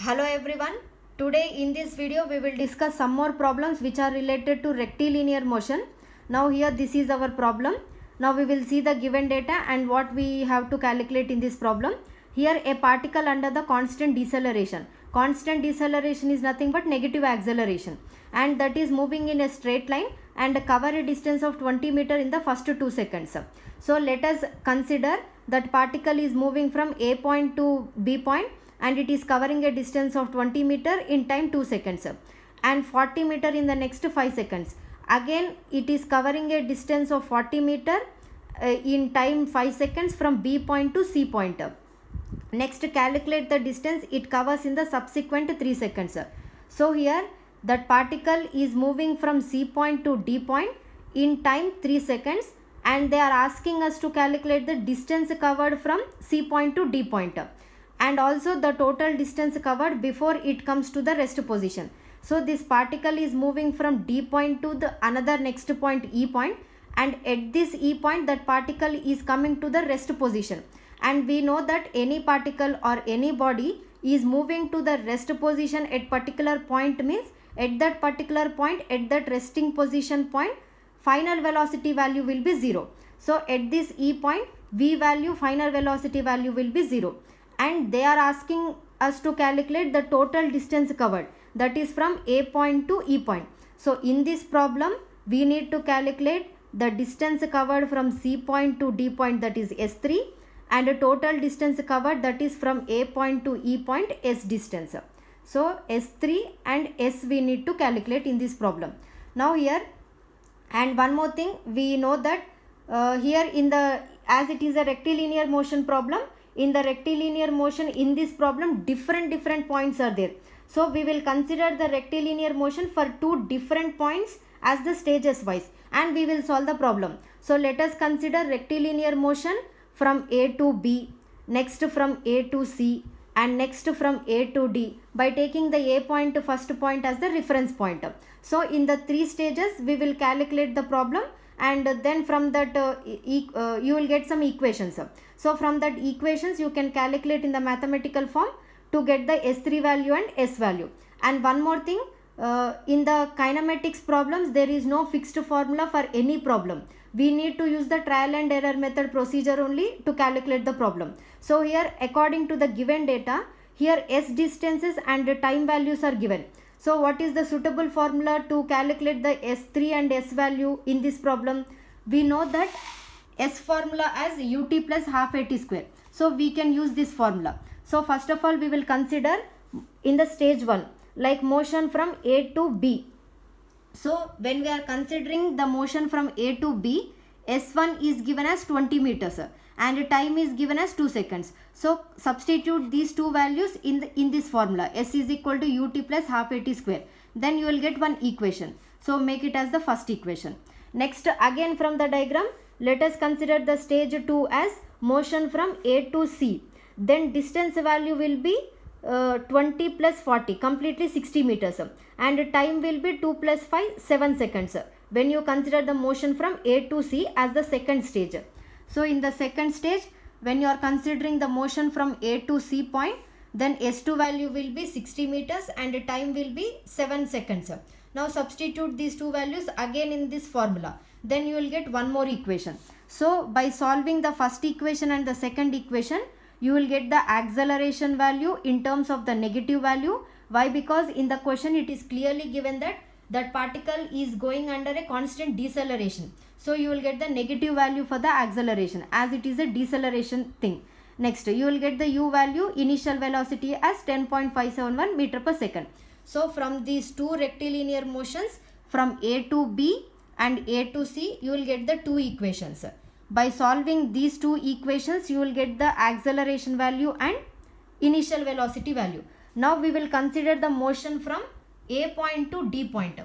Hello everyone. Today in this video we will discuss some more problems which are related to rectilinear motion. Now here this is our problem. Now we will see the given data and what we have to calculate in this problem. Here a particle under the constant deceleration. Constant deceleration is nothing but negative acceleration, and that is moving in a straight line and cover a distance of 20 meter in the first 2 seconds. So let us consider that particle is moving from A point to B point and it is covering a distance of 20 meter in time 2 seconds and 40 meter in the next 5 seconds. Again it is covering a distance of 40 meter in time 5 seconds from B point to C point. Next calculate the distance it covers in the subsequent 3 seconds. So here that particle is moving from C point to D point in time 3 seconds and they are asking us to calculate the distance covered from C point to D point and also the total distance covered before it comes to the rest position. So this particle is moving from D point to the another next point E point, and at this E point that particle is coming to the rest position, and we know that any particle or any body is moving to the rest position at particular point means at that particular point, at that resting position point, final velocity value will be 0. So at this E point V value, final velocity value will be 0. And they are asking us to calculate the total distance covered, that is from A point to E point. So in this problem we need to calculate the distance covered from C point to D point, that is S3, and a total distance covered, that is from A point to E point, S distance. So S3 and S we need to calculate in this problem. Now here, and one more thing, we know that here in the, as it is a rectilinear motion problem, in the rectilinear motion in this problem different points are there. So we will consider the rectilinear motion for 2 different points as the stages wise, and we will solve the problem. So let us consider rectilinear motion from A to B, next from A to C, and next from A to D by taking the A point to first point as the reference point. So in the 3 stages we will calculate the problem, and then from that you will get some equations. So from that equations you can calculate in the mathematical form to get the S3 value and S value. And one more thing, in the kinematics problems there is no fixed formula for any problem. We need to use the trial and error method procedure only to calculate the problem. So here according to the given data, here S distances and the time values are given. So what is the suitable formula to calculate the S3 and S value in this problem? We know that S formula as ut plus half at square. So we can use this formula. So first of all we will consider in the stage 1 like motion from A to B. So when we are considering the motion from A to B, S1 is given as 20 meters and time is given as 2 seconds. So substitute these two values in this formula. S is equal to ut plus half at square. Then you will get one equation. So make it as the first equation. Next again from the diagram, let us consider the stage 2 as motion from A to C. Then distance value will be 20 plus 40, completely 60 meters, and time will be 2 plus 5, 7 seconds when you consider the motion from A to C as the second stage. So in the second stage, when you are considering the motion from A to C point, then S2 value will be 60 meters and time will be 7 seconds. Now substitute these two values again in this formula. Then you will get one more equation. So by solving the first equation and the second equation, you will get the acceleration value in terms of the negative value. Why? Because in the question it is clearly given that that particle is going under a constant deceleration. So you will get the negative value for the acceleration as it is a deceleration thing. Next you will get the u value, initial velocity as 10.571 meter per second. So from these two rectilinear motions from A to B and A to C, you will get the two equations. By solving these two equations, you will get the acceleration value and initial velocity value. Now we will consider the motion from A point to D point.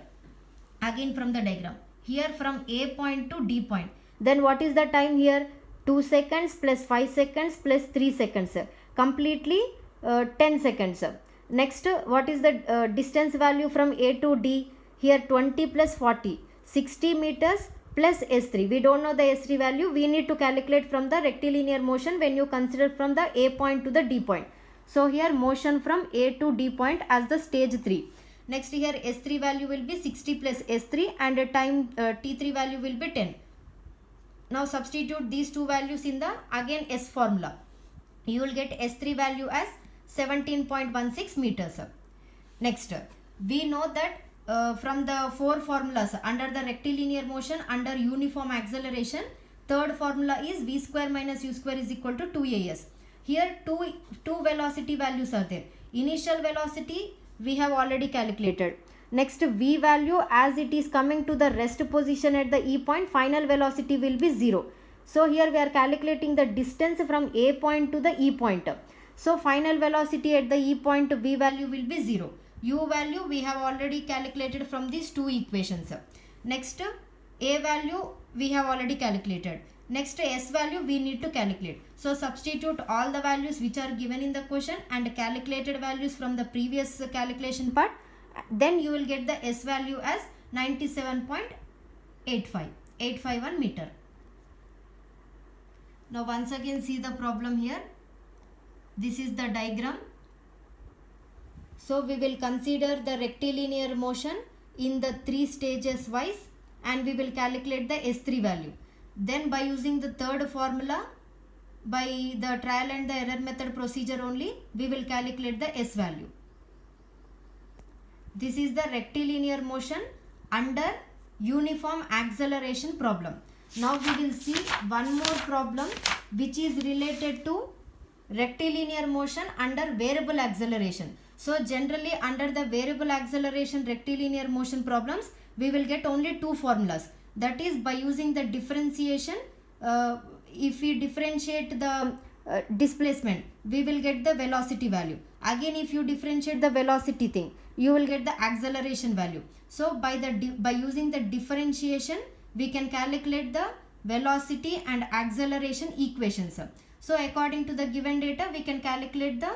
Again from the diagram. Here from A point to D point. Then what is the time here? 2 seconds plus 5 seconds plus 3 seconds. Completely 10 seconds. Next, what is the distance value from A to D? Here 20 plus 40. 60 meters plus S3. We don't know the S3 value. We need to calculate from the rectilinear motion when you consider from the A point to the D point. So here motion from A to D point as the stage 3. Next here S3 value will be 60 plus S3 and time T3 value will be 10. Now substitute these two values in the again S formula. You will get S3 value as 17.16 meters. Next, we know that from the four formulas under the rectilinear motion under uniform acceleration, third formula is v square minus u square is equal to 2as. Here two velocity values are there. Initial velocity we have already calculated. Next v value, as it is coming to the rest position at the E point, final velocity will be 0. So here we are calculating the distance from A point to the E point. So final velocity at the E point v value will be 0. U value we have already calculated from these two equations. Next A value we have already calculated. Next S value we need to calculate. So substitute all the values which are given in the question and calculated values from the previous calculation part. Then you will get the S value as 97.851 meter. Now once again see the problem here. This is the diagram. So we will consider the rectilinear motion in the 3 stages wise and we will calculate the S3 value. Then by using the third formula, by the trial and the error method procedure only, we will calculate the S value. This is the rectilinear motion under uniform acceleration problem. Now we will see one more problem which is related to rectilinear motion under variable acceleration. So generally under the variable acceleration rectilinear motion problems, we will get only two formulas. That is by using the differentiation, if we differentiate the displacement, we will get the velocity value. Again if you differentiate the velocity thing, you will get the acceleration value. So by using the differentiation, we can calculate the velocity and acceleration equations. So according to the given data, we can calculate the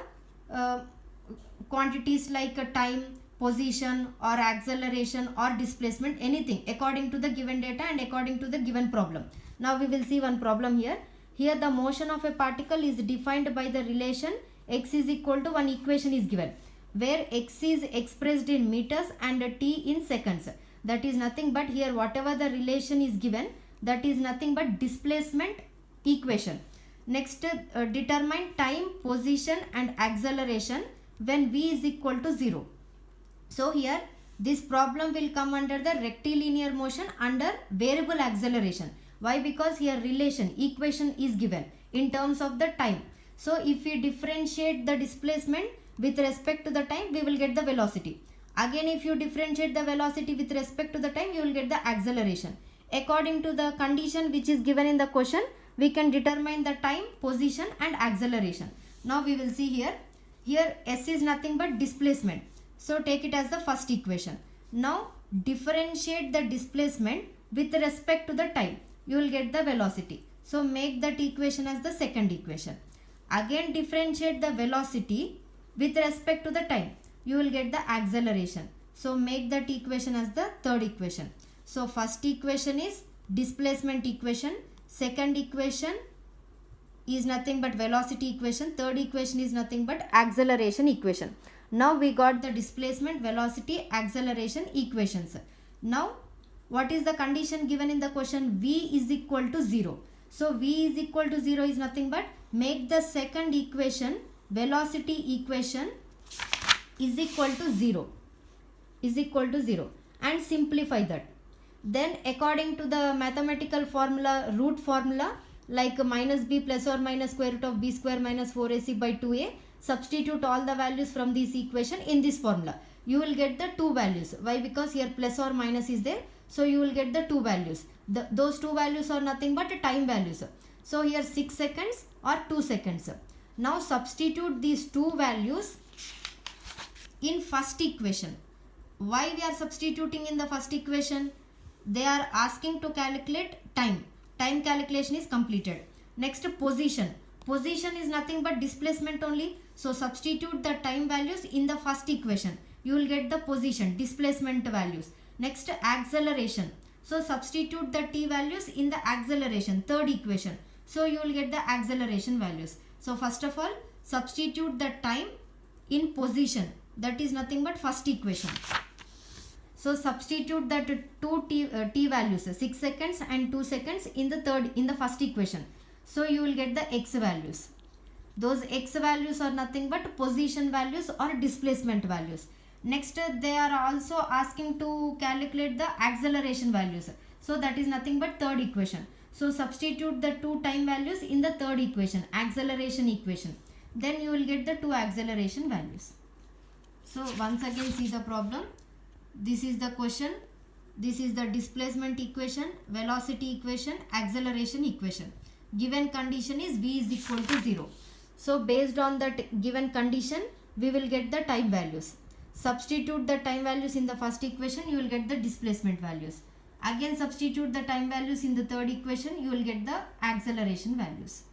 quantities like time, position or acceleration or displacement, anything according to the given data and according to the given problem. Now we will see one problem here. Here the motion of a particle is defined by the relation x is equal to, one equation is given where x is expressed in meters and t in seconds. That is nothing but here whatever the relation is given, that is nothing but displacement equation. Next determine time, position and acceleration when v is equal to 0. So here this problem will come under the rectilinear motion under variable acceleration. Why? Because here relation equation is given in terms of the time. So if we differentiate the displacement with respect to the time, we will get the velocity. Again if you differentiate the velocity with respect to the time, you will get the acceleration. According to the condition which is given in the question, we can determine the time, position and acceleration. Now we will see here. Here S is nothing but displacement. So take it as the first equation. Now differentiate the displacement with respect to the time. You will get the velocity. So make that equation as the second equation. Again differentiate the velocity with respect to the time. You will get the acceleration. So make that equation as the third equation. So first equation is displacement equation. Second equation is nothing but velocity equation. Third equation is nothing but acceleration equation. Now we got the displacement, velocity, acceleration equations. Now what is the condition given in the question? V is equal to 0. So V is equal to 0 is nothing but make the second equation, velocity equation is equal to 0. Is equal to 0 and simplify that. Then according to the mathematical formula, root formula like minus b plus or minus square root of b square minus 4ac by 2a, substitute all the values from this equation in this formula. You will get the two values. Why? Because here plus or minus is there. So you will get the two values. Those two values are nothing but time values. So here 6 seconds or 2 seconds. Now substitute these two values in first equation. Why we are substituting in the first equation? They are asking to calculate time. Time calculation is completed. Next position. Position is nothing but displacement only. So substitute the time values in the first equation. You will get the position, displacement values. Next acceleration. So substitute the t values in the acceleration, third equation. So you will get the acceleration values. So first of all substitute the time in position, that is nothing but first equation. So substitute that two t values, 6 seconds and 2 seconds in the first equation. So you will get the x values. Those x values are nothing but position values or displacement values. Next they are also asking to calculate the acceleration values. So that is nothing but third equation. So substitute the two time values in the third equation, acceleration equation. Then you will get the two acceleration values. So once again see the problem. This is the question. This is the displacement equation, velocity equation, acceleration equation. Given condition is v is equal to 0. So based on that given condition, we will get the time values. Substitute the time values in the first equation, you will get the displacement values. Again substitute the time values in the third equation, you will get the acceleration values.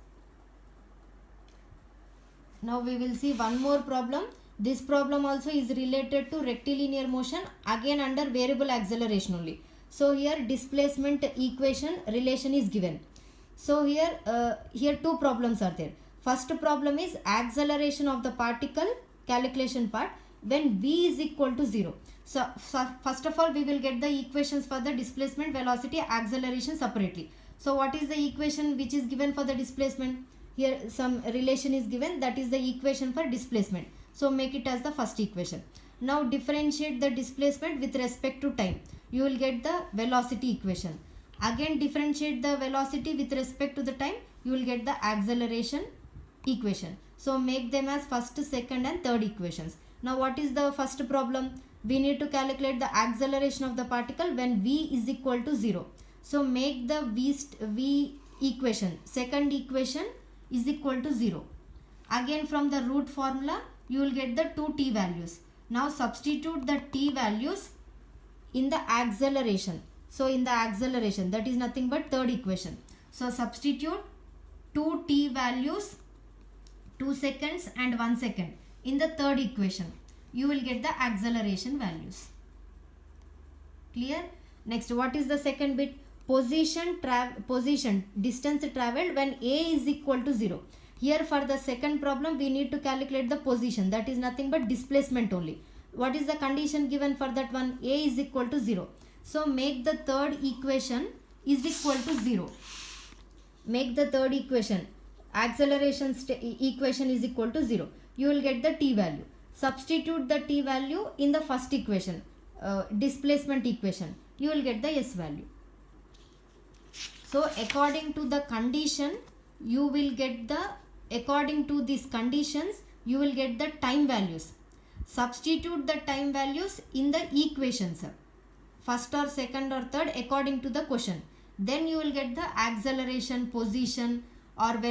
Now we will see one more problem. This problem also is related to rectilinear motion, again under variable acceleration only. So here displacement equation relation is given. So here two problems are there. First problem is acceleration of the particle calculation part when v is equal to 0. So first of all we will get the equations for the displacement, velocity, acceleration separately. So what is the equation which is given for the displacement? Here some relation is given, that is the equation for displacement. So make it as the first equation. Now differentiate the displacement with respect to time. You will get the velocity equation. Again differentiate the velocity with respect to the time. You will get the acceleration equation. So make them as first, second and third equations. Now what is the first problem? We need to calculate the acceleration of the particle when v is equal to 0. So make the v equation, second equation is equal to 0. Again from the root formula you will get the two t values. Now substitute the t values in the acceleration. So in the acceleration, that is nothing but third equation. So substitute 2 t values, 2 seconds and 1 second in the third equation. You will get the acceleration values. Clear? Next, what is the second bit? Position, distance traveled when a is equal to 0. Here for the second problem we need to calculate the position, that is nothing but displacement only. What is the condition given for that one? A is equal to 0. So make the third equation is equal to 0. Make the third equation, acceleration equation is equal to 0. You will get the t value. Substitute the t value in the first equation, displacement equation. You will get the s value. So according to the condition, you will get the, according to these conditions, you will get the time values. Substitute the time values in the equations, first or second or third according to the question. Then you will get the acceleration, position or